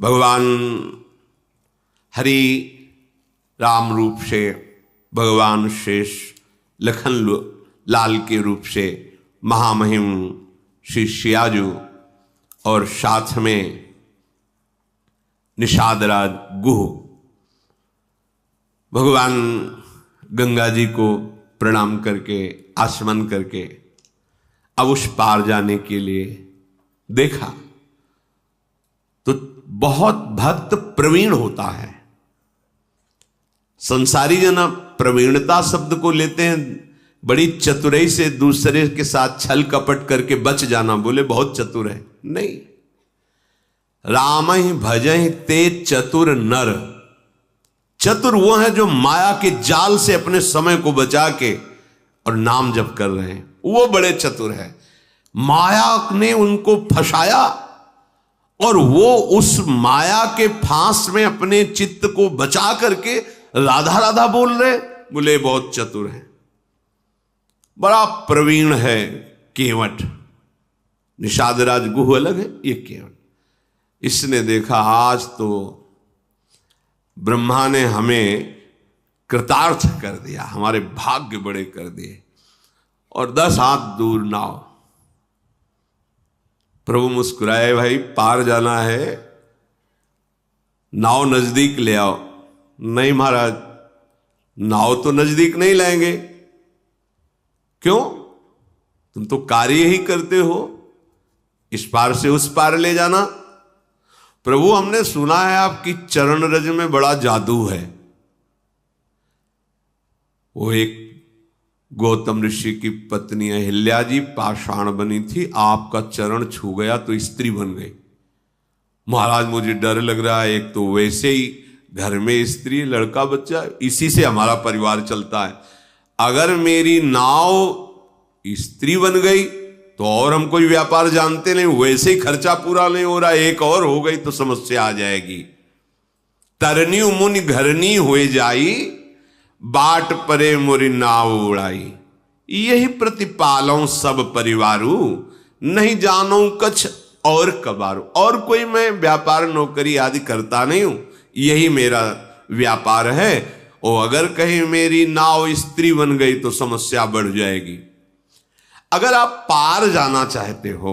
भगवान हरि राम रूप से, भगवान शेष लखन लाल के रूप से महामहिम श्री सियाजू और साथ में निषादराज गुह भगवान गंगा जी को प्रणाम करके आचमन करके अब उस पार जाने के लिए देखा तो बहुत भक्त प्रवीण होता है। संसारी जन प्रवीणता शब्द को लेते हैं बड़ी चतुराई से, दूसरे के साथ छल कपट करके बच जाना, बोले बहुत चतुर है। नहीं, राम ही भजहि ते चतुर नर। चतुर वो है जो माया के जाल से अपने समय को बचा के और नाम जप कर रहे हैं, वो बड़े चतुर है। माया ने उनको फंसाया और वो उस माया के फांस में अपने चित्त को बचा करके राधा राधा बोल रहे, बोले बहुत चतुर है, बड़ा प्रवीण है। केवट, निषादराज गुह अलग है, ये केवट। इसने देखा आज तो ब्रह्मा ने हमें कृतार्थ कर दिया, हमारे भाग्य बड़े कर दिए। और 10 हाथ दूर नाव। प्रभु मुस्कुराए, भाई पार जाना है, नाव नजदीक ले आओ। नहीं महाराज, नाव तो नजदीक नहीं लाएंगे। क्यों? तुम तो कार्य ही करते हो, इस पार से उस पार ले जाना। प्रभु हमने सुना है आपकी चरण रज में बड़ा जादू है। वो एक गौतम ऋषि की पत्नी अहिल्या जी पाषाण बनी थी, आपका चरण छू गया तो स्त्री बन गई। महाराज मुझे डर लग रहा है, एक तो वैसे ही घर में स्त्री लड़का बच्चा, इसी से हमारा परिवार चलता है। अगर मेरी नाव स्त्री बन गई तो और हम कोई व्यापार जानते नहीं, वैसे ही खर्चा पूरा नहीं हो रहा, एक और हो गई तो समस्या आ जाएगी। तरनी मुनि घरनी हुए जाई, बाट परे मोरी नाव उड़ाई। यही प्रतिपालों सब परिवारू, नहीं जानो कछ और कबारू। और कोई मैं व्यापार नौकरी आदि करता नहीं हूं, यही मेरा व्यापार है। और अगर कहीं मेरी नाव स्त्री बन गई तो समस्या बढ़ जाएगी। अगर आप पार जाना चाहते हो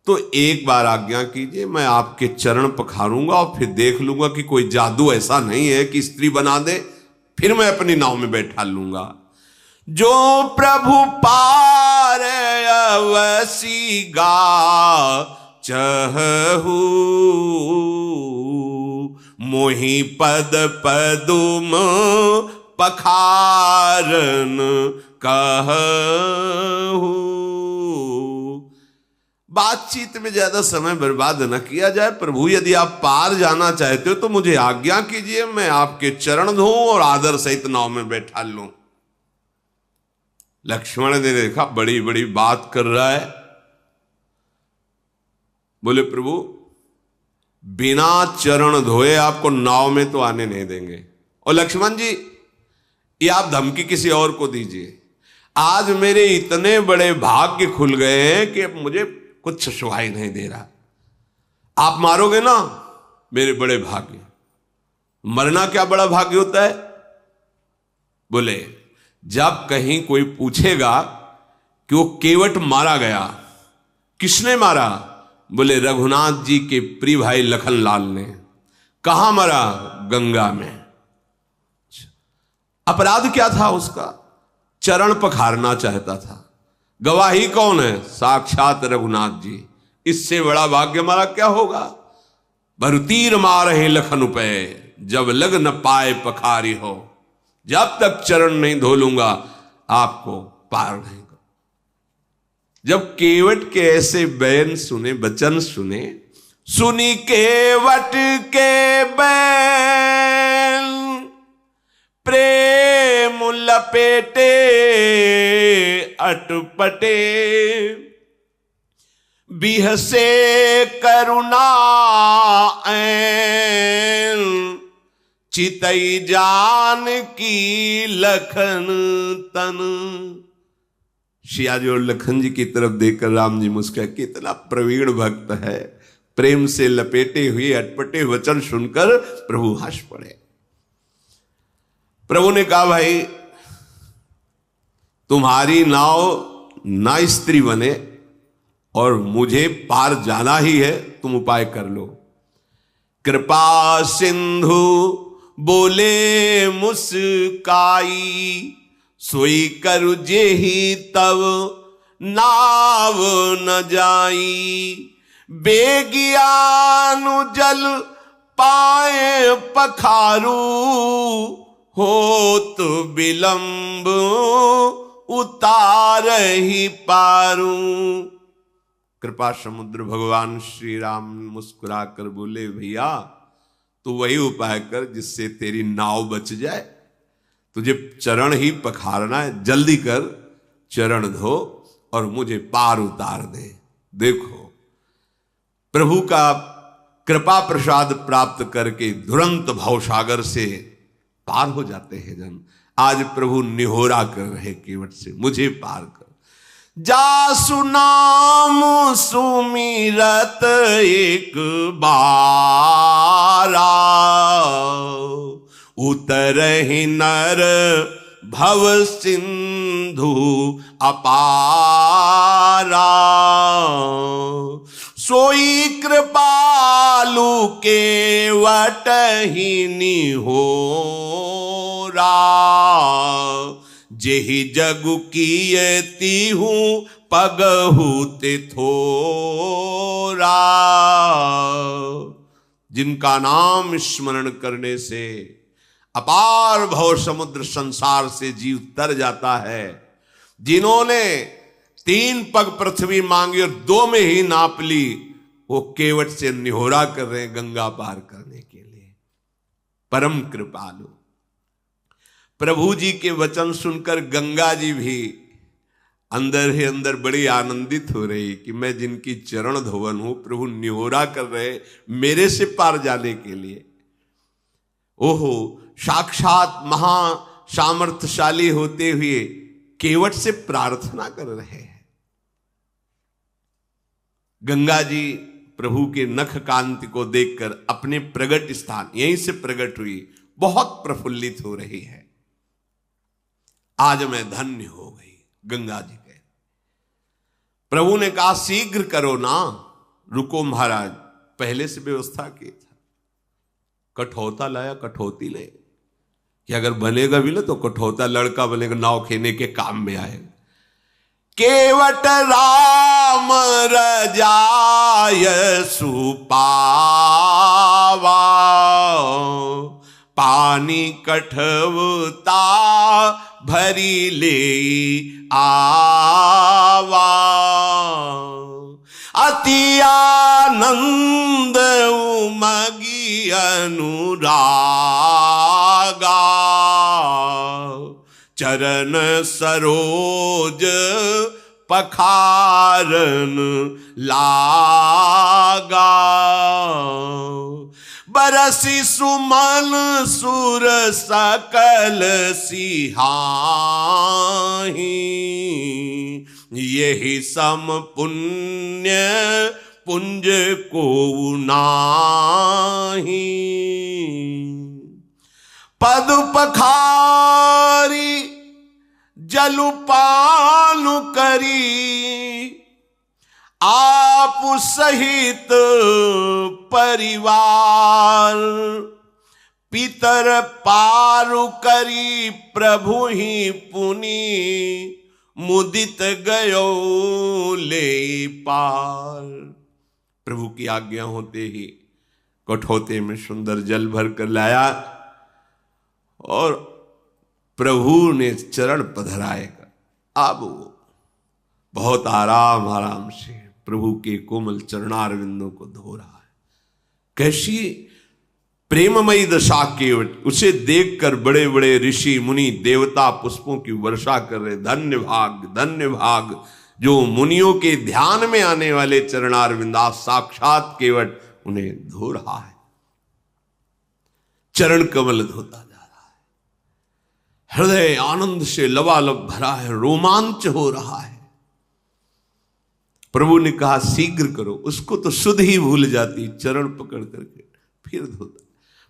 तो एक बार आज्ञा कीजिए, मैं आपके चरण पखारूंगा और फिर देख लूंगा कि कोई जादू ऐसा नहीं है कि स्त्री बना दे, फिर मैं अपनी नाव में बैठा लूंगा। जो प्रभु पार अवसी गा चहु, मोहि पद पदुम पखारन कहू। बातचीत में ज्यादा समय बर्बाद न किया जाए। प्रभु यदि आप पार जाना चाहते हो तो मुझे आज्ञा कीजिए, मैं आपके चरण धोऊं और आदर सहित नाव में बैठा लूं। लक्ष्मण ने देखा बड़ी बड़ी बात कर रहा है, बोले प्रभु बिना चरण धोए आपको नाव में तो आने नहीं देंगे। और लक्ष्मण जी ये आप धमकी किसी और को दीजिए, आज मेरे इतने बड़े भाग्य खुल गए हैं कि अब मुझे कुछ सुहाई नहीं दे रहा। आप मारोगे ना, मेरे बड़े भाग्य। मरना क्या बड़ा भाग्य होता है? बोले जब कहीं कोई पूछेगा कि वो केवट मारा गया, किसने मारा? बोले रघुनाथ जी के प्रिय भाई लखन लाल ने। कहां मरा? गंगा में। अपराध क्या था उसका? चरण पखारना चाहता था। गवाही कौन है? साक्षात रघुनाथ जी। इससे बड़ा भाग्य हमारा क्या होगा? भरुतीर मारे लखन पे, जब लग न पाए पखारी हो। जब तक चरण नहीं धो लूंगा आपको पार नहीं कर। जब केवट के ऐसे बयान सुने, वचन सुने, सुनी केवट के बैन, प्रेम लपेटे अटपटे, बिहसे करुणा ऐन, चितई जान की लखन तन। सियाजी और लखन जी की तरफ देखकर राम जी मुस्कुराए, कितना प्रवीण भक्त है, प्रेम से लपेटे हुए अटपटे वचन सुनकर प्रभु हंस पड़े। प्रभु ने कहा, भाई तुम्हारी नाव ना स्त्री बने और मुझे पार जाना ही है, तुम उपाय कर लो। कृपा सिंधु बोले मुस्काई, सोई करु जेहि तब नाव न जाई। बेगियानु जल पाए पखारू, होत विलंब उतार ही पारू। कृपा समुद्र भगवान श्री राम मुस्कुरा कर बोले, भैया तू वही उपाय कर जिससे तेरी नाव बच जाए। तुझे चरण ही पखारना है, जल्दी कर, चरण धो और मुझे पार उतार दे। देखो प्रभु का कृपा प्रसाद प्राप्त करके तुरंत भवसागर से पार हो जाते हैं जन। आज प्रभु निहोरा कर रहे केवट से, मुझे पार कर। जासु नाम सुमिरत एक बारा, उतरहि नर भव सिंधु अपारा। सोई कृपालु केवट ही निहोरा, जेहि जगु कीयति हूँ पगहु ते थोरा। जिनका नाम स्मरण करने से अपार भव समुद्र संसार से जीव तर जाता है, जिन्होंने 3 पग पृथ्वी मांगी और 2 में ही नाप ली, वो केवट से निहोरा कर रहे हैं गंगा पार करने के लिए। परम कृपालु प्रभु जी के वचन सुनकर गंगा जी भी अंदर ही अंदर बड़ी आनंदित हो रही कि मैं जिनकी चरण धोवन हूं, प्रभु निहोरा कर रहे मेरे से पार जाने के लिए। ओहो, साक्षात महा सामर्थ्यशाली होते हुए केवट से प्रार्थना कर रहे हैं। गंगा जी प्रभु के नख कांति को देखकर अपने प्रगट स्थान, यहीं से प्रकट हुई, बहुत प्रफुल्लित हो रही है। आज मैं धन्य हो गई, गंगा जी कह। प्रभु ने कहा शीघ्र करो ना, रुको महाराज, पहले से व्यवस्था की था। कठौता लाया, कठौती ले कि अगर बनेगा भी ना तो कठौता लड़का बनेगा, नाव खेने के काम में आएगा। केवट राम रजाय सुपावा, पानी कठवता भरी ले आवा। अति आनंद उमगी अनुरागा, चरण सरोज पखारन लागा। बरसी सुमन सुर सकल सिहाही, यही सम पुण्य पुंज को नाही। पद पखारी जलुपानु करी, आप सहित परिवार। पितर पारु करी प्रभु ही पुनि, मुदित गयो ले पार। प्रभु की आज्ञा होते ही कठौते में सुंदर जल भर कर लाया और प्रभु ने चरण पधराएगा। अब वो बहुत आराम से प्रभु के कोमल चरणारविंदों को धो रहा है। कैसी प्रेममयी दशा केवट, उसे देखकर बड़े बड़े ऋषि मुनि देवता पुष्पों की वर्षा कर रहे। धन्य भाग, धन्य भाग जो मुनियों के ध्यान में आने वाले चरणारविंदा, साक्षात केवट उन्हें धो रहा है, चरण कमल धोता जा रहा है। हृदय आनंद से लबालब भरा है, रोमांच हो रहा है। प्रभु ने कहा शीघ्र करो, उसको तो शुद्ध ही भूल जाती, चरण पकड़ करके फिर धोता।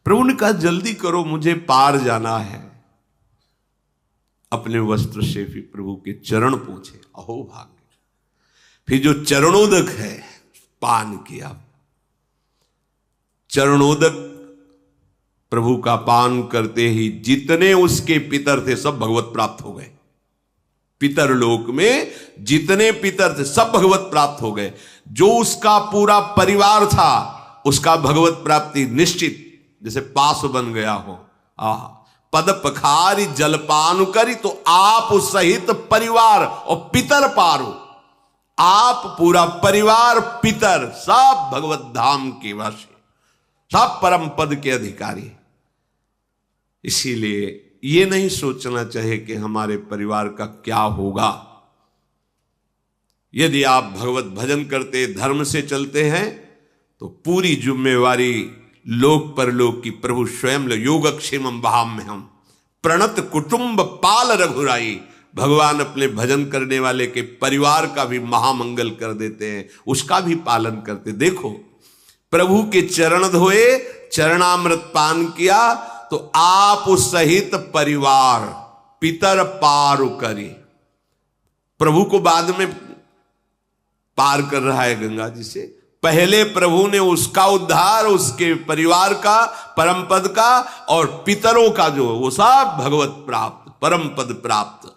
प्रभु ने कहा जल्दी करो, मुझे पार जाना है। अपने वस्त्र से फिर प्रभु के चरण पोंछे, अहो भाग्य। फिर जो चरणोदक है पान किया। चरणोदक प्रभु का पान करते ही जितने उसके पितर थे सब भगवत प्राप्त हो गए। पितर लोक में जितने पितर थे सब भगवत प्राप्त हो गए। जो उसका पूरा परिवार था उसका भगवत प्राप्ति निश्चित, जैसे पास बन गया हो। पद पखारी जलपान करी तो आप सहित परिवार और पितर पारो। आप पूरा परिवार पितर सब भगवत धाम के वासी, सब परम पद के अधिकारी। इसीलिए ये नहीं सोचना चाहिए कि हमारे परिवार का क्या होगा। यदि आप भगवत भजन करते धर्म से चलते हैं तो पूरी जिम्मेवारी लोक परलोक की प्रभु स्वयं योगक्षेमम वहाम्यहम् प्रणत कुटुंब पाल रघुराई। भगवान अपने भजन करने वाले के परिवार का भी महामंगल कर देते हैं, उसका भी पालन करते। देखो प्रभु के चरण धोए, चरणामृत पान किया तो आप सहित परिवार पितर पार करी। प्रभु को बाद में पार कर रहा है गंगा जी से, पहले प्रभु ने उसका उद्धार, उसके परिवार का, परम पद का और पितरों का जो वो सब भगवत प्राप्त, परम पद प्राप्त।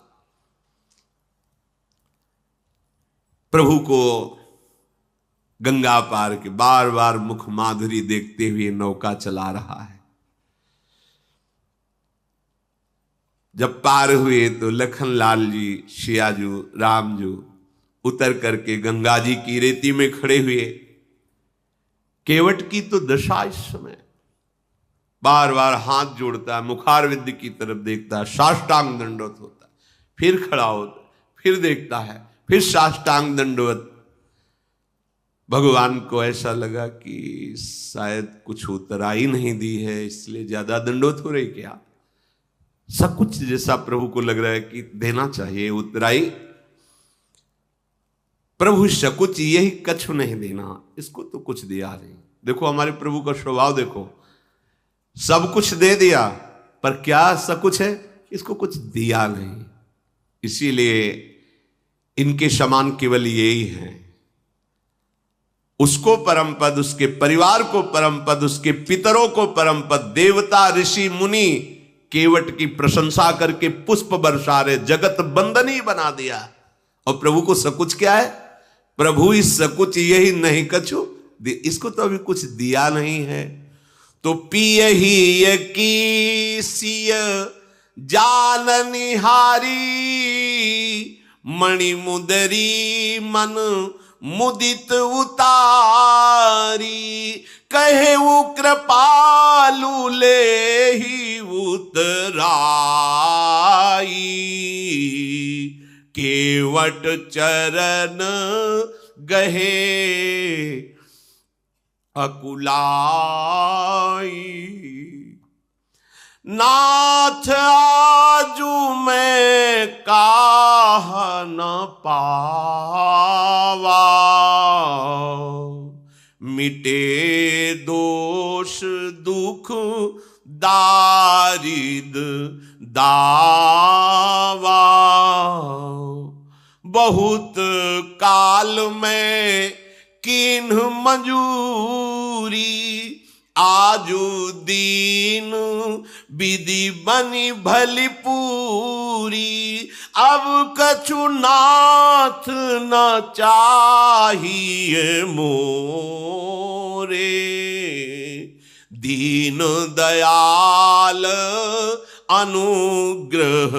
प्रभु को गंगा पार के बार बार मुख माधुरी देखते हुए नौका चला रहा है। जब पार हुए तो लखनलाल जी, शियाजू, रामजू उतर करके गंगा जी की रेती में खड़े हुए। केवट की तो दशा इस समय, बार बार हाथ जोड़ता है, मुखारविंद की तरफ देखता है, साष्टांग दंडवत होता है, फिर खड़ा होता है, फिर देखता है, फिर साष्टांग दंडवत। भगवान को ऐसा लगा कि शायद कुछ उतराई नहीं दी है, इसलिए ज्यादा दंडवत हो रही क्या। सब कुछ जैसा प्रभु को लग रहा है कि देना चाहिए उतराई। प्रभु सकुच यही कछु नहीं देना, इसको तो कुछ दिया नहीं। देखो हमारे प्रभु का स्वभाव देखो, सब कुछ दे दिया पर क्या सकुच है, इसको कुछ दिया नहीं। इसीलिए इनके समान केवल यही है। उसको परम पद, उसके परिवार को परम पद, उसके पितरों को परम पद, देवता ऋषि मुनि केवट की प्रशंसा करके पुष्प बरसा रहे, जगत बंदनी बना दिया। और प्रभु को सकुच क्या है, प्रभु इस सकुच यही नहीं कछु, इसको तो अभी कुछ दिया नहीं है। तो पिय ही की सिय जान निहारी, मणि मुदरी मन मुदित उतारी, कहे वो कृपालु ले ही उतराई, केवट चरण गहे अकुलाई। नाथ आजू मैं काह न पावा, मिटे दोष दुख दारिद दावा, बहुत काल में किन्ह मंजूरी, आजू दीन विधि बनी भली पूरी, अब कछु नाथ न चाहिए मोरे, दीन दयाल अनुग्रह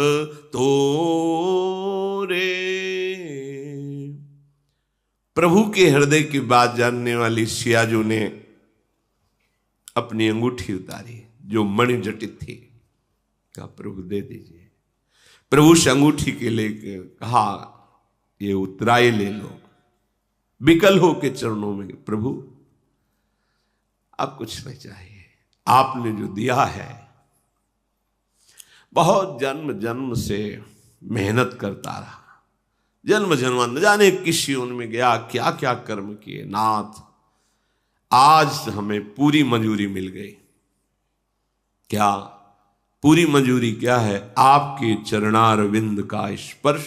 तोरे। प्रभु के हृदय की बात जानने वाली सियाजू ने अपनी अंगूठी उतारी जो मणि जटित थी, कहा प्रभु दे दीजिए। प्रभु से अंगूठी के लेकर कहा ये उतराई ले लो, विकल हो के चरणों में, प्रभु अब कुछ नहीं चाहिए, आपने जो दिया है, बहुत जन्म जन्म से मेहनत करता रहा, जन्म जन्म न जाने किस योन में गया, क्या क्या कर्म किए। नाथ आज हमें पूरी मंजूरी मिल गई। क्या पूरी मंजूरी क्या है? आपके चरणारविंद का स्पर्श,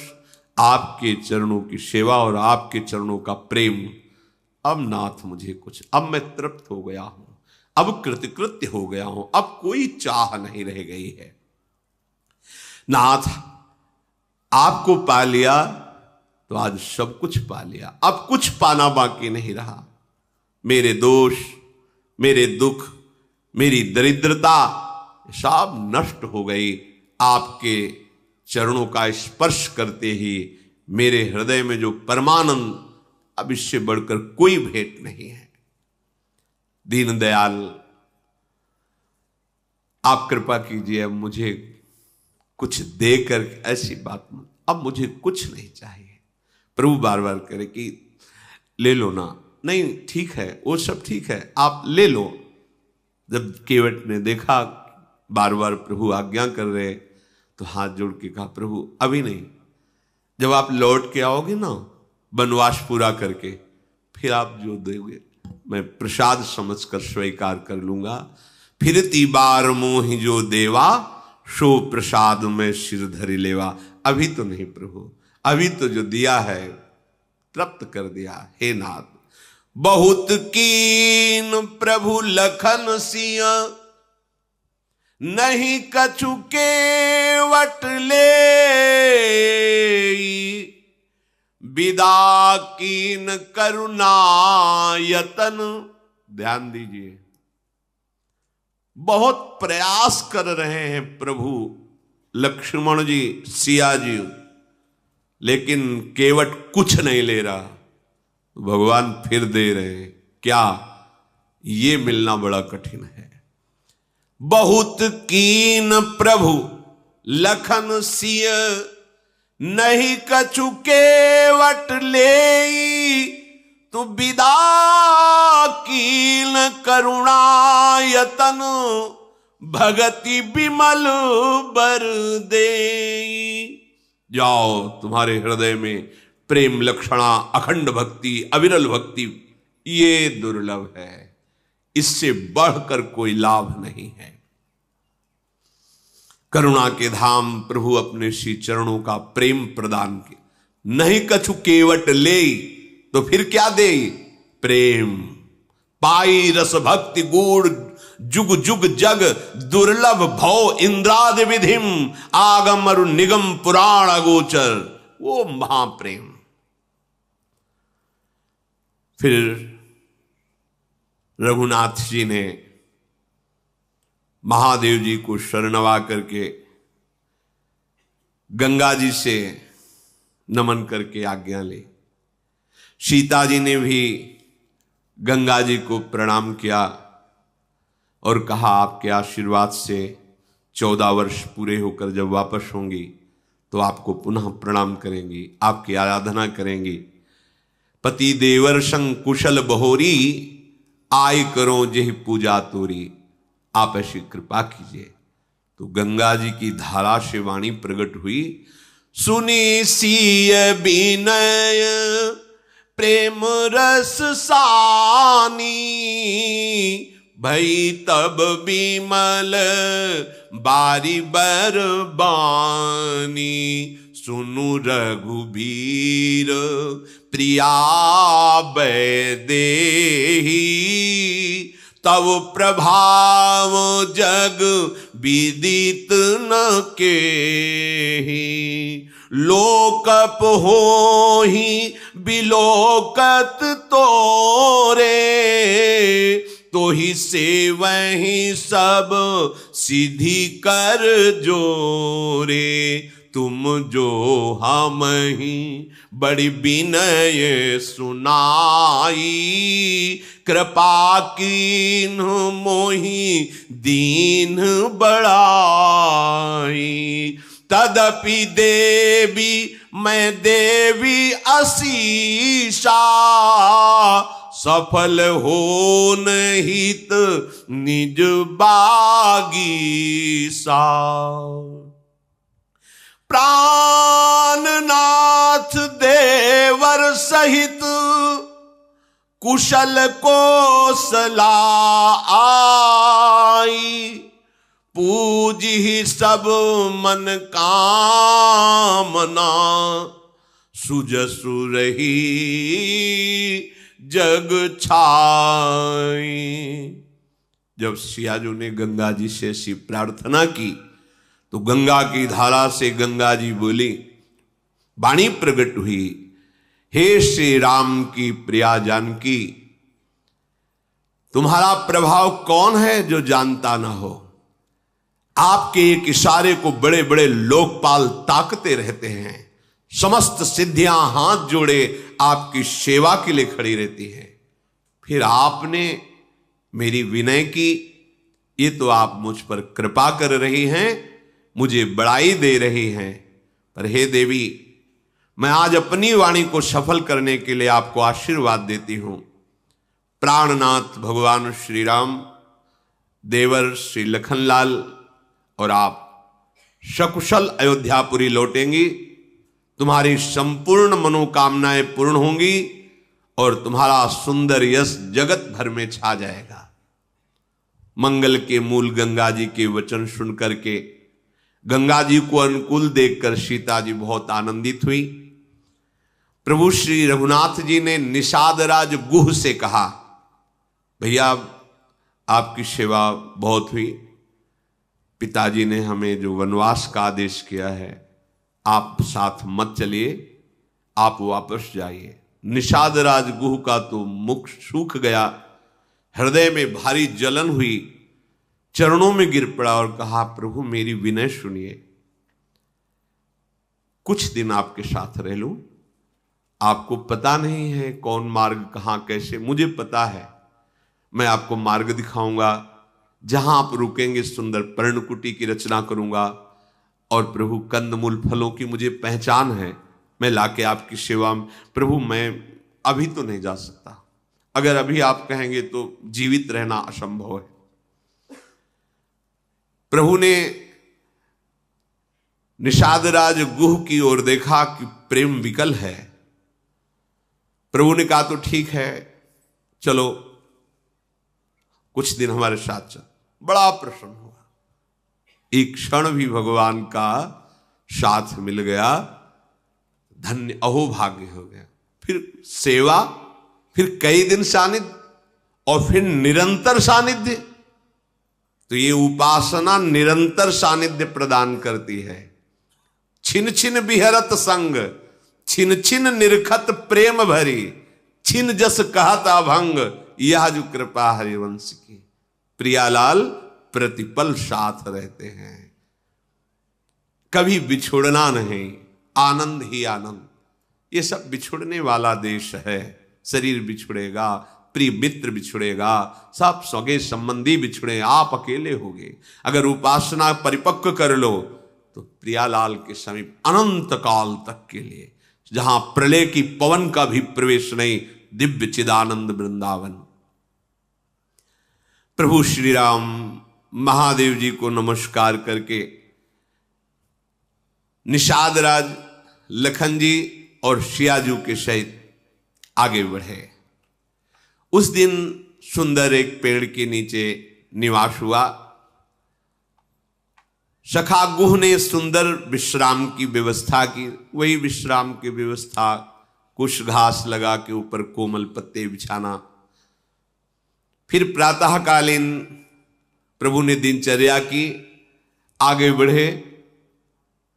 आपके चरणों की सेवा और आपके चरणों का प्रेम। अब नाथ मुझे कुछ, अब मैं तृप्त हो गया हूं, अब कृतकृत्य हो गया हूं, अब कोई चाह नहीं रह गई है। नाथ आपको पा लिया तो आज सब कुछ पा लिया, अब कुछ पाना बाकी नहीं रहा। मेरे दोष, मेरे दुख, मेरी दरिद्रता सब नष्ट हो गई। आपके चरणों का स्पर्श करते ही मेरे हृदय में जो परमानंद, अब इससे बढ़कर कोई भेंट नहीं है। दीनदयाल आप कृपा कीजिए, अब मुझे कुछ देकर, ऐसी बात मत, अब मुझे कुछ नहीं चाहिए। प्रभु बार बार करे कि ले लो ना, नहीं ठीक है, वो सब ठीक है, आप ले लो। जब केवट ने देखा बार बार प्रभु आज्ञा कर रहे, तो हाथ जोड़ के कहा, प्रभु अभी नहीं, जब आप लौट के आओगे ना वनवास पूरा करके, फिर आप जो दोगे मैं प्रसाद समझकर स्वीकार कर लूंगा। फिरती बार मोहि जो देवा, सो प्रसाद में सिर धरि लेवा। अभी तो नहीं प्रभु, अभी तो जो दिया है तृप्त कर दिया। हे नाथ, बहुत कीन प्रभु लखन सिंह, नहीं कछु केवट ले, विदा कीन करुणा यतन। ध्यान दीजिए, बहुत प्रयास कर रहे हैं प्रभु लक्ष्मण जी, सिया जी, लेकिन केवट कुछ नहीं ले रहा। भगवान फिर दे रहे हैं। क्या? ये मिलना बड़ा कठिन है। बहुत कीन प्रभु लखन सिय, नहीं कछु केवट ले, तू विदा कीन करुणा यतन, भगति विमल बर दे। जाओ, तुम्हारे हृदय में प्रेम लक्षणा, अखंड भक्ति, अविरल भक्ति, ये दुर्लभ है, इससे बढ़कर कोई लाभ नहीं है। करुणा के धाम प्रभु अपने श्री चरणों का प्रेम प्रदान किया। नहीं कछु केवट ले, तो फिर क्या दे? प्रेम। पाई रस भक्ति गूढ़, जुग जुग जग दुर्लभ भव इंद्रादि विधिम, आगम अरु निगम पुराण अगोचर। वो महाप्रेम। फिर रघुनाथ जी ने महादेव जी को शरणवा करके गंगा जी से नमन करके आज्ञा ली। सीता जी ने भी गंगा जी को प्रणाम किया और कहा, आपके आशीर्वाद से 14 वर्ष पूरे होकर जब वापस होंगी तो आपको पुनः प्रणाम करेंगी, आपकी आराधना करेंगी। पति देवर संग कुशल बहोरी, आय करो जेहि पूजा तोरी। आप ऐसी कृपा कीजिए। तो गंगा जी की धारा से वाणी प्रकट हुई। सुनी सीय विनय प्रेम रस सानी, भई तब विमल बारी बर बानी। सुनु रघुबीर प्रिया वैदेही, तब प्रभाव जग विदित न केहि। लोकप होहि बिलोकत तोरे, तो ही से वही सब सिद्धि कर जोरे। तुम जो हम ही बड़ी विनय सुनाई, कृपा कीन मोहि दीन बड़ाई। तदपि देवी मैं देवी असीसा, सफल हो हित निज बागीसा। प्राणनाथ देवर सहित कुशल कोसला आई, पूजी सब मन कामना, सुजसु रही जग छाई। जब सियाजू ने गंगा जी से ऐसी प्रार्थना की तो गंगा की धारा से गंगा जी बोली, वाणी प्रकट हुई, हे श्री राम की प्रिया जानकी, तुम्हारा प्रभाव कौन है जो जानता ना हो। आपके एक इशारे को बड़े बड़े लोकपाल ताकते रहते हैं, समस्त सिद्धियां हाथ जोड़े आपकी सेवा के लिए खड़ी रहती है। फिर आपने मेरी विनय की, ये तो आप मुझ पर कृपा कर रही हैं, मुझे बड़ाई दे रही हैं, पर हे देवी, मैं आज अपनी वाणी को सफल करने के लिए आपको आशीर्वाद देती हूं। प्राणनाथ भगवान श्री राम, देवर श्री लखनलाल और आप सकुशल अयोध्यापुरी लौटेंगी, तुम्हारी संपूर्ण मनोकामनाएं पूर्ण होंगी और तुम्हारा सुंदर यश जगत भर में छा जाएगा। मंगल के मूल गंगा जी के वचन सुनकर के गंगा जी को अनुकूल देखकर सीता जी बहुत आनंदित हुई। प्रभु श्री रघुनाथ जी ने निषादराज गुह से कहा, भैया आपकी सेवा बहुत हुई, पिताजी ने हमें जो वनवास का आदेश किया है, आप साथ मत चलिए, आप वापस जाइए। निषादराज गुह का तो मुख सूख गया, हृदय में भारी जलन हुई, चरणों में गिर पड़ा और कहा, प्रभु मेरी विनय सुनिए, कुछ दिन आपके साथ रह लूं। आपको पता नहीं है कौन मार्ग कहां कैसे, मुझे पता है, मैं आपको मार्ग दिखाऊंगा, जहां आप रुकेंगे सुंदर पर्णकुटी की रचना करूंगा, और प्रभु कंदमूल फलों की मुझे पहचान है, मैं लाके आपकी सेवा में। प्रभु मैं अभी तो नहीं जा सकता, अगर अभी आप कहेंगे तो जीवित रहना असंभव है। प्रभु ने निषादराज गुह की ओर देखा कि प्रेम विकल है। प्रभु ने कहा, तो ठीक है, चलो कुछ दिन हमारे साथ चल। बड़ा प्रसन्न हुआ, एक क्षण भी भगवान का साथ मिल गया, धन्य अहोभाग्य हो गया। फिर सेवा, फिर कई दिन सानिध्य, और फिर निरंतर सानिध्य। तो ये उपासना निरंतर सानिध्य प्रदान करती है। छिन छिन बिहरत संग, छिन छिन निरखत प्रेम भरी, छिन जस कहत अभंग, यह जो कृपा हरिवंश की। प्रियालाल प्रतिपल साथ रहते हैं, कभी बिछुड़ना नहीं, आनंद ही आनंद। ये सब बिछुड़ने वाला देश है, शरीर बिछुड़ेगा, प्रिय मित्र बिछुड़ेगा, सब सगे संबंधी बिछुड़े, आप अकेले होगे। अगर उपासना परिपक्व कर लो तो प्रियालाल के समीप अनंत काल तक के लिए, जहां प्रलय की पवन का भी प्रवेश नहीं, दिव्य चिदानंद वृंदावन। प्रभु श्री राम महादेव जी को नमस्कार करके निषादराज लखन जी और सियाजू के सहित आगे बढ़े। उस दिन सुंदर एक पेड़ के नीचे निवास हुआ। सखा गुह ने सुंदर विश्राम की व्यवस्था की, वही विश्राम की व्यवस्था, कुछ घास लगा के ऊपर कोमल पत्ते बिछाना। फिर प्रातःकालीन प्रभु ने दिनचर्या की, आगे बढ़े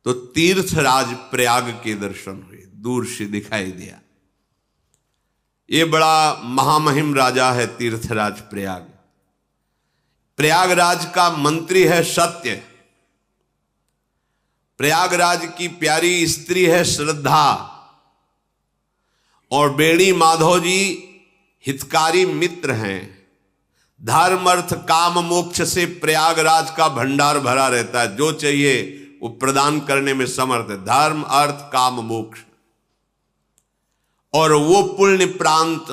तो तीर्थराज प्रयाग के दर्शन हुए, दूर से दिखाई दिया। ये बड़ा महामहिम राजा है तीर्थराज प्रयाग। प्रयागराज का मंत्री है सत्य, प्रयागराज की प्यारी स्त्री है श्रद्धा, और बेड़ी माधव जी हितकारी मित्र हैं। धर्म अर्थ काम मोक्ष से प्रयागराज का भंडार भरा रहता है, जो चाहिए वो प्रदान करने में समर्थ है। धर्म अर्थ काम मोक्ष, और वो पुण्य प्रांत,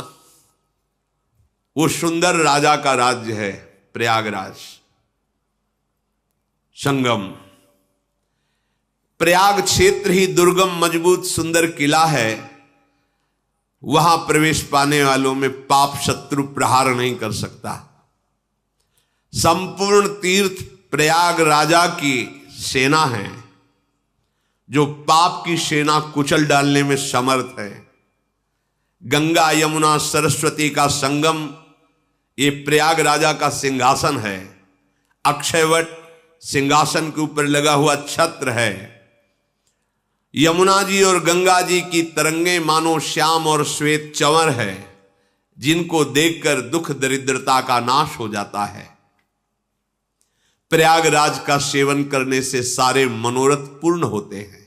वो सुंदर राजा का राज्य है प्रयागराज। संगम प्रयाग क्षेत्र ही दुर्गम मजबूत सुंदर किला है। वहां प्रवेश पाने वालों में पाप शत्रु प्रहार नहीं कर सकता। संपूर्ण तीर्थ प्रयाग राजा की सेना है, जो पाप की सेना कुचल डालने में समर्थ है। गंगा यमुना सरस्वती का संगम ये प्रयाग राजा का सिंहासन है। अक्षयवट सिंहासन के ऊपर लगा हुआ छत्र है। यमुना जी और गंगा जी की तरंगे मानो श्याम और श्वेत चंवर है, जिनको देखकर दुख दरिद्रता का नाश हो जाता है। प्रयागराज का सेवन करने से सारे मनोरथ पूर्ण होते हैं।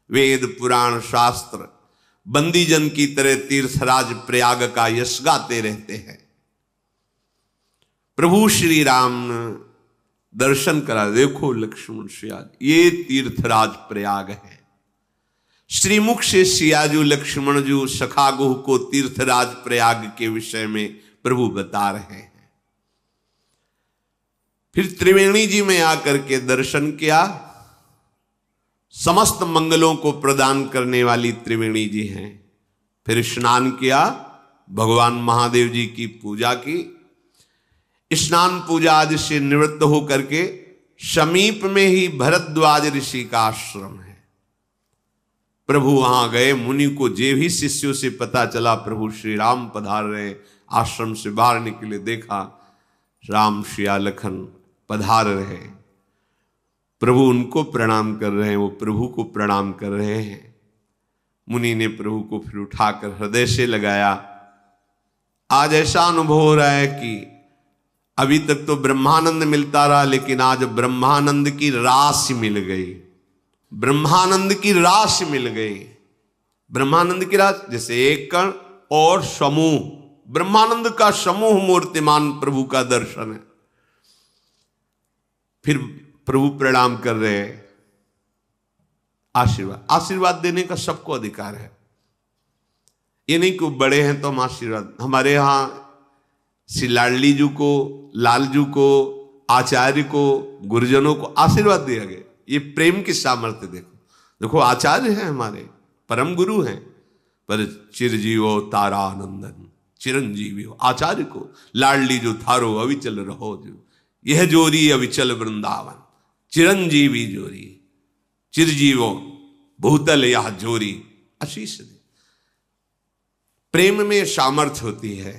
वेद पुराण शास्त्र बंदीजन की तरह तीर्थराज प्रयाग का यश गाते रहते हैं। प्रभु श्री राम ने दर्शन करा, देखो लक्ष्मण सिया, ये तीर्थराज प्रयाग है। श्रीमुख से सियाजू लक्ष्मणजू सखागुह को तीर्थराज प्रयाग के विषय में प्रभु बता रहे हैं। फिर त्रिवेणी जी में आकर के दर्शन किया। समस्त मंगलों को प्रदान करने वाली त्रिवेणी जी हैं। फिर स्नान किया, भगवान महादेव जी की पूजा की। स्नान पूजा आदि से निवृत्त होकर के समीप में ही भरद्वाज ऋषि का आश्रम है। प्रभु वहां गए। मुनि को जे भी शिष्यों से पता चला प्रभु श्री राम पधार रहे, आश्रम से बाहर निकले, देखा राम सिया लखन पधार रहे। प्रभु उनको प्रणाम कर रहे हैं, वो प्रभु को प्रणाम कर रहे हैं। मुनि ने प्रभु को फिर उठाकर हृदय से लगाया। आज ऐसा अनुभव हो रहा है कि अभी तक तो ब्रह्मानंद मिलता रहा, लेकिन आज ब्रह्मानंद की राशि मिल गई। ब्रह्मानंद की राशि मिल गई। ब्रह्मानंद की राशि जैसे एक कण और समूह, ब्रह्मानंद का समूह मूर्तिमान प्रभु का दर्शन है। फिर प्रभु प्रणाम कर रहे हैं। आशीर्वाद देने का सबको अधिकार है। ये नहीं कि बड़े हैं तो हम आशीर्वाद, हमारे यहां श्री लाडली जी को, लालजू को, आचार्य को, गुरुजनों को आशीर्वाद दिया गया। ये प्रेम की सामर्थ्य देखो। देखो आचार्य हैं हमारे, परम गुरु हैं, पर चिरजीवो तारानंदन चिरंजीवी हो। आचार्य को लाडली जो थारो अविचल रहो जो, यह जोरी अविचल वृंदावन चिरंजीवी जोरी, चिरजीवो भूतल यह जोरी आशीष दे। प्रेम में सामर्थ्य होती है।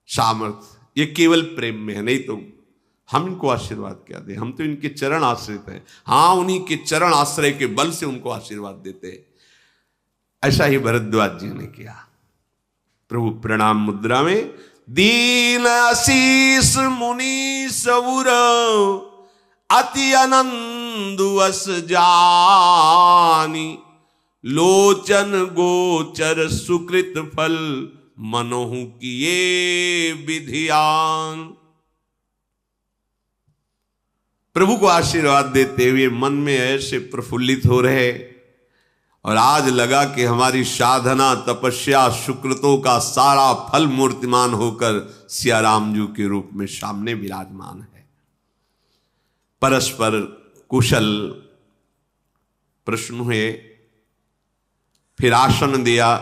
सामर्थ्य ये केवल प्रेम में है, नहीं तो हम इनको आशीर्वाद क्या दें। हम तो इनके चरण आश्रित हैं। हाँ, उन्हीं के चरण आश्रय के बल से उनको आशीर्वाद देते हैं। ऐसा ही भरद्वाज जी ने किया। प्रभु प्रणाम मुद्रा में दीन आशीष मुनि सौर अति आनंदवश जानी, लोचन गोचर सुकृत फल मनोहु किए विधियान। प्रभु को आशीर्वाद देते हुए मन में ऐसे प्रफुल्लित हो रहे, और आज लगा कि हमारी साधना तपस्या सुकृतों का सारा फल मूर्तिमान होकर सिया राम जी के रूप में सामने विराजमान है। परस्पर कुशल प्रश्न हुए। फिर आसन दिया,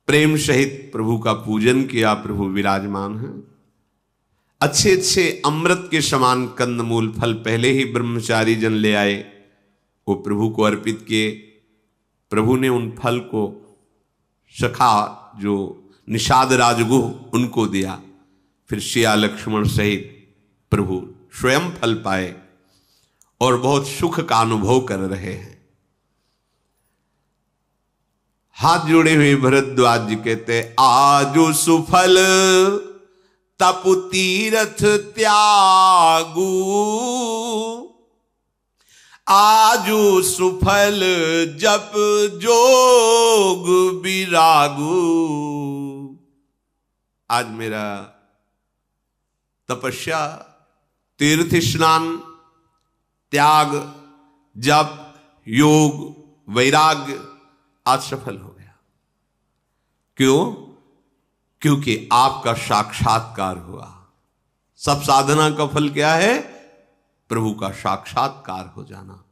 प्रेम सहित प्रभु का पूजन किया। प्रभु विराजमान है। अच्छे अच्छे अमृत के समान कंदमूल फल पहले ही ब्रह्मचारी जन ले आए, वो प्रभु को अर्पित किए। प्रभु ने उन फल को सखा जो निषाद राजगुह उनको दिया। फिर सिया लक्ष्मण सहित प्रभु स्वयं फल पाए और बहुत सुख का अनुभव कर रहे हैं। हाथ जोड़े हुए भरद्वाज जी कहते, आजो सुफल तप तीरथ त्यागू, आजू सुफल जप जोग विरागू। आज मेरा तपस्या, तीर्थ स्नान, त्याग, जप, योग, वैराग्य आज सफल हो गया। क्यों? क्योंकि आपका साक्षात्कार हुआ। सब साधना का फल क्या है? प्रभु का साक्षात्कार हो जाना।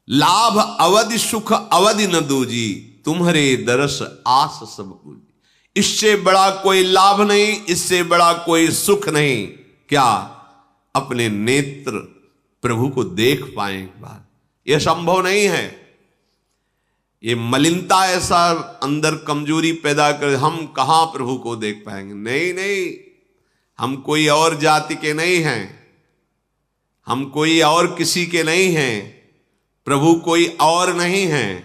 लाभ अवधि सुख अवधि न दूजी, तुम्हारे दरस आस सब पूजी। इससे बड़ा कोई लाभ नहीं, इससे बड़ा कोई सुख नहीं। क्या? अपने नेत्र प्रभु को देख पाए एक बार। यह संभव नहीं है। ये मलिनता ऐसा अंदर कमजोरी पैदा कर, हम कहां प्रभु को देख पाएंगे? नहीं नहीं, हम कोई और जाति के नहीं हैं, हम कोई और किसी के नहीं हैं, प्रभु कोई और नहीं है,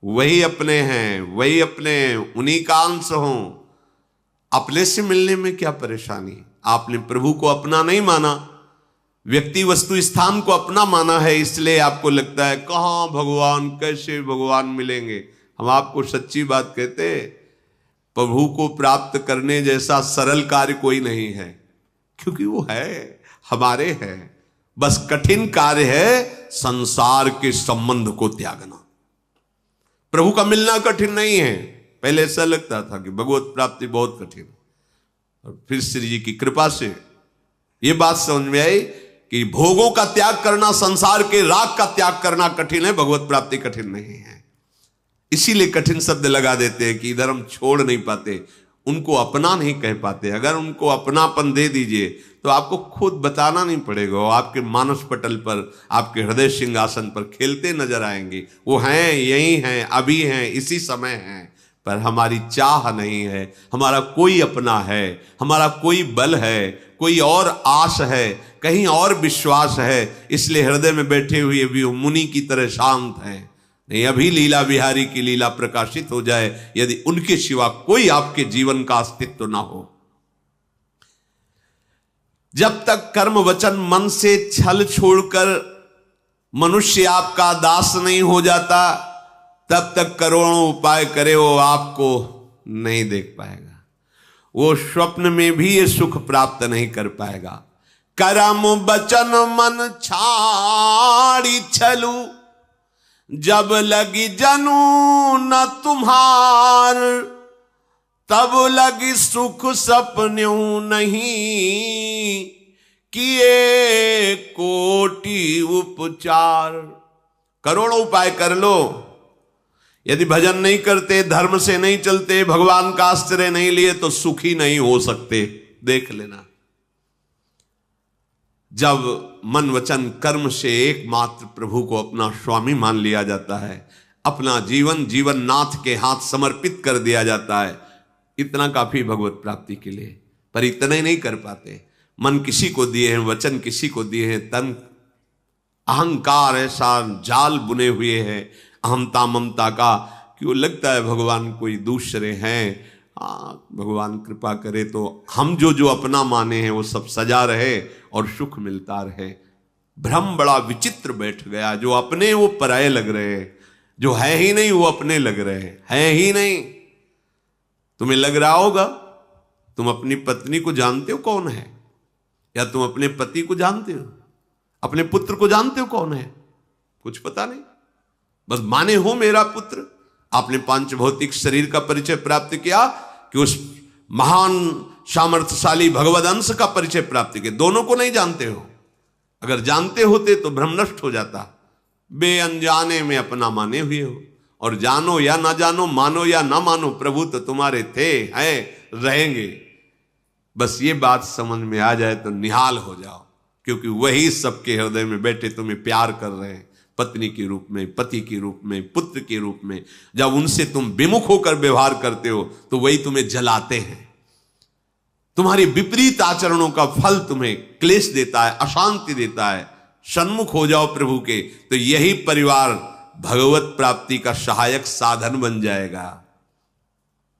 वही अपने हैं, वही अपने, उन्हीं का अंश हो। अपने से मिलने में क्या परेशानी? आपने प्रभु को अपना नहीं माना, व्यक्ति वस्तु स्थान को अपना माना है, इसलिए आपको लगता है कहां भगवान, कैसे भगवान मिलेंगे। हम आपको सच्ची बात कहते, प्रभु को प्राप्त करने जैसा सरल कार्य कोई नहीं है, क्योंकि वो है, हमारे है। बस कठिन कार्य है संसार के संबंध को त्यागना। प्रभु का मिलना कठिन नहीं है। पहले ऐसा लगता था कि भगवत प्राप्ति बहुत कठिन, और फिर श्री जी की कृपा से यह बात समझ में आई कि भोगों का त्याग करना, संसार के राग का त्याग करना कठिन है, भगवत प्राप्ति कठिन नहीं है। इसीलिए कठिन शब्द लगा देते हैं कि इधर हम छोड़ नहीं पाते, उनको अपना नहीं कह पाते। अगर उनको अपनापन दे दीजिए तो आपको खुद बताना नहीं पड़ेगा, वो आपके मानस पटल पर, आपके हृदय सिंहासन पर खेलते नजर आएंगे। वो हैं, यही हैं, अभी हैं, इसी समय हैं, पर हमारी चाह नहीं है, हमारा कोई अपना है, हमारा कोई बल है, कोई और आस है, कहीं और विश्वास है। इसलिए हृदय में बैठे हुए भी मुनि की तरह शांत हैं। नहीं, अभी लीला बिहारी की लीला प्रकाशित हो जाए, यदि उनके सिवा कोई आपके जीवन का अस्तित्व ना हो। जब तक कर्म वचन मन से छल छोड़कर मनुष्य आपका दास नहीं हो जाता, तब तक करोड़ों उपाय करे वो आपको नहीं देख पाएगा। वो स्वप्न में भी ये सुख प्राप्त नहीं कर पाएगा। कर्म वचन मन छाड़ी छलू, जब लगी जनू न तुम्हार, तब लगी सुख सपन्यों नहीं, किए कोटि उपचार। करोड़ों उपाय कर लो, यदि भजन नहीं करते, धर्म से नहीं चलते, भगवान का आश्रय नहीं लिए, तो सुखी नहीं हो सकते। देख लेना, जब मन वचन कर्म से एकमात्र प्रभु को अपना स्वामी मान लिया जाता है, अपना जीवन जीवन नाथ के हाथ समर्पित कर दिया जाता है, इतना काफी भगवत प्राप्ति के लिए। पर इतना ही नहीं कर पाते। मन किसी को दिए हैं, वचन किसी को दिए हैं, तन अहंकार ऐसा जाल बुने हुए हैं अहमता ममता का कि वो लगता है भगवान कोई दूसरे हैं। भगवान कृपा करे तो हम जो जो अपना माने हैं वो सब सजा रहे और सुख मिलता रहे। भ्रम बड़ा विचित्र बैठ गया, जो अपने वो पराये लग रहे हैं, जो है ही नहीं वो अपने लग रहे हैं ही नहीं। तुम्हें लग रहा होगा, तुम अपनी पत्नी को जानते हो कौन है, या तुम अपने पति को जानते हो, अपने पुत्र को जानते हो कौन है? कुछ पता नहीं, बस माने हो मेरा पुत्र। आपने पांच भौतिक शरीर का परिचय प्राप्त किया कि उस महान सामर्थ्यशाली भगवद अंश का परिचय प्राप्त किया, दोनों को नहीं जानते हो। अगर जानते होते तो भ्रम नष्ट हो जाता। बे अनजाने में अपना माने हुए हो, और जानो या ना जानो, मानो या ना मानो, प्रभु तो तुम्हारे थे, हैं, रहेंगे। बस ये बात समझ में आ जाए तो निहाल हो जाओ, क्योंकि वही सबके हृदय में बैठे तुम्हें प्यार कर रहे हैं, पत्नी के रूप में, पति के रूप में, पुत्र के रूप में। जब उनसे तुम विमुख होकर व्यवहार करते हो तो वही तुम्हें जलाते हैं। तुम्हारी विपरीत आचरणों का फल तुम्हें क्लेश देता है, अशांति देता है। सन्मुख हो जाओ प्रभु के, तो यही परिवार भगवत प्राप्ति का सहायक साधन बन जाएगा।